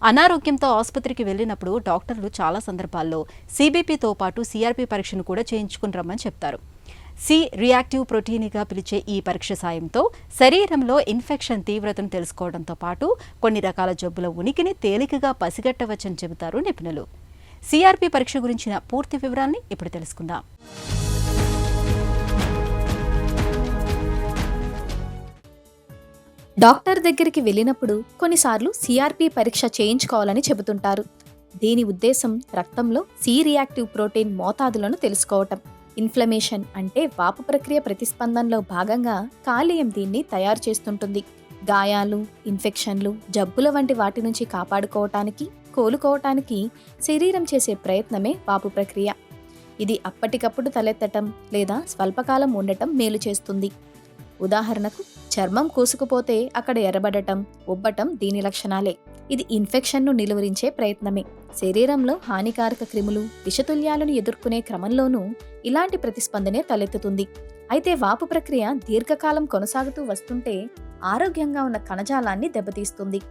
అనారోగ్యంతో ఆసుపత్రికి వెళ్లినప్పుడు డాక్టర్లు చాలా సందర్భాల్లో సిబిపితో పాటు సిఆర్పి పరీక్షను కూడా చేయించుకుని రమ్మని చెప్తారు. సి రియాక్టివ్ ప్రోటీన్గా పిలిచే ఈ పరీక్ష సాయంతో శరీరంలో ఇన్ఫెక్షన్ తీవ్రతను తెలుసుకోవడంతో పాటు కొన్ని రకాల జబ్బుల ఉనికిని తేలికగా పసిగట్టవచ్చని చెబుతారు నిపుణులు. సిఆర్పి పరీక్ష గురించిన పూర్తి వివరాల్ని ఇప్పుడు తెలుసుకుందాం. డాక్టర్ దగ్గరికి వెళ్ళినప్పుడు కొన్నిసార్లు సిఆర్పి పరీక్ష చేయించుకోవాలని చెబుతుంటారు. దీని ఉద్దేశం రక్తంలో సి రియాక్టివ్ ప్రోటీన్ మోతాదులను తెలుసుకోవటం. ఇన్ఫ్లమేషన్ అంటే వాపు ప్రక్రియ ప్రతిస్పందనలో భాగంగా కాలేయం దీన్ని తయారు చేస్తుంటుంది. గాయాలు, ఇన్ఫెక్షన్లు, జబ్బుల వంటి వాటి నుంచి కాపాడుకోవటానికి, కోలుకోవటానికి శరీరం చేసే ప్రయత్నమే వాపు ప్రక్రియ. ఇది అప్పటికప్పుడు తలెత్తటం లేదా స్వల్పకాలం ఉండటం మేలు చేస్తుంది. ఉదాహరణకు చర్మం కూసుకుపోతే అక్కడ ఎర్రబడటం, ఉబ్బటం దీని లక్షణాలే. ఇది ఇన్ఫెక్షన్ను నిలువరించే ప్రయత్నమే. శరీరంలో హానికారక క్రిములు, విషతుల్యాలను ఎదుర్కొనే క్రమంలోనూ ఇలాంటి ప్రతిస్పందనే తలెత్తుతుంది. అయితే వాపు ప్రక్రియ దీర్ఘకాలం కొనసాగుతూ వస్తుంటే ఆరోగ్యంగా ఉన్న కణజాలాన్ని దెబ్బతీస్తుంది.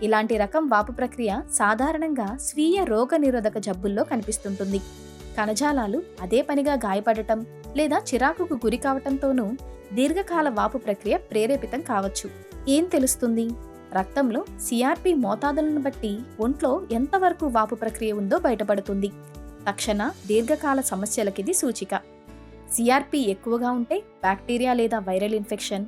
ఇలాంటి రకం వాపు ప్రక్రియ సాధారణంగా స్వీయ రోగ నిరోధక జబ్బుల్లో కనిపిస్తుంటుంది. కణజాలాలు అదే పనిగా గాయపడటం లేదా చిరాకుకు గురి కావటంతోనూ దీర్ఘకాల వాపు ప్రక్రియ ప్రేరేపితం కావచ్చు. ఏం తెలుస్తుంది? రక్తంలో సిఆర్పి మోతాదులను బట్టి ఒంట్లో ఎంతవరకు వాపు ప్రక్రియ ఉందో బయటపడుతుంది. తక్షణ దీర్ఘకాల సమస్యలకిది సూచిక. సిఆర్పి ఎక్కువగా ఉంటే బ్యాక్టీరియా లేదా viral infection,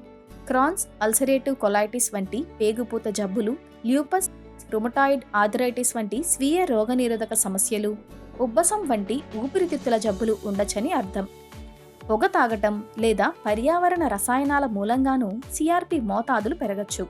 Crohn's ulcerative colitis వంటి పేగుపూత జబ్బులు, ల్యూపస్, రుమటాయిడ్ ఆర్థరైటిస్ వంటి స్వీయ రోగనిరోధక సమస్యలు, ఉబ్బసం వంటి ఊపిరితిత్తుల జబ్బులు ఉండొచ్చని అర్థం. పొగ తాగటం లేదా పర్యావరణ రసాయనాల మూలంగానూ సిఆర్పి మోతాదులు పెరగచ్చు.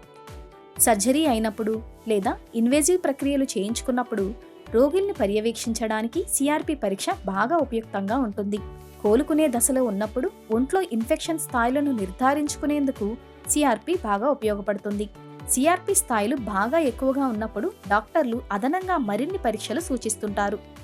సర్జరీ అయినప్పుడు లేదా ఇన్వేజివ్ ప్రక్రియలు చేయించుకున్నప్పుడు రోగిల్ని పర్యవేక్షించడానికి సిఆర్పి పరీక్ష బాగా ఉపయుక్తంగా ఉంటుంది. కోలుకునే దశలో ఉన్నప్పుడు ఒంట్లో ఇన్ఫెక్షన్ స్థాయిలను నిర్ధారించుకునేందుకు సిఆర్పి బాగా ఉపయోగపడుతుంది. సిఆర్పి స్థాయిలు బాగా ఎక్కువగా ఉన్నప్పుడు డాక్టర్లు అదనంగా మరిన్ని పరీక్షలు సూచిస్తుంటారు.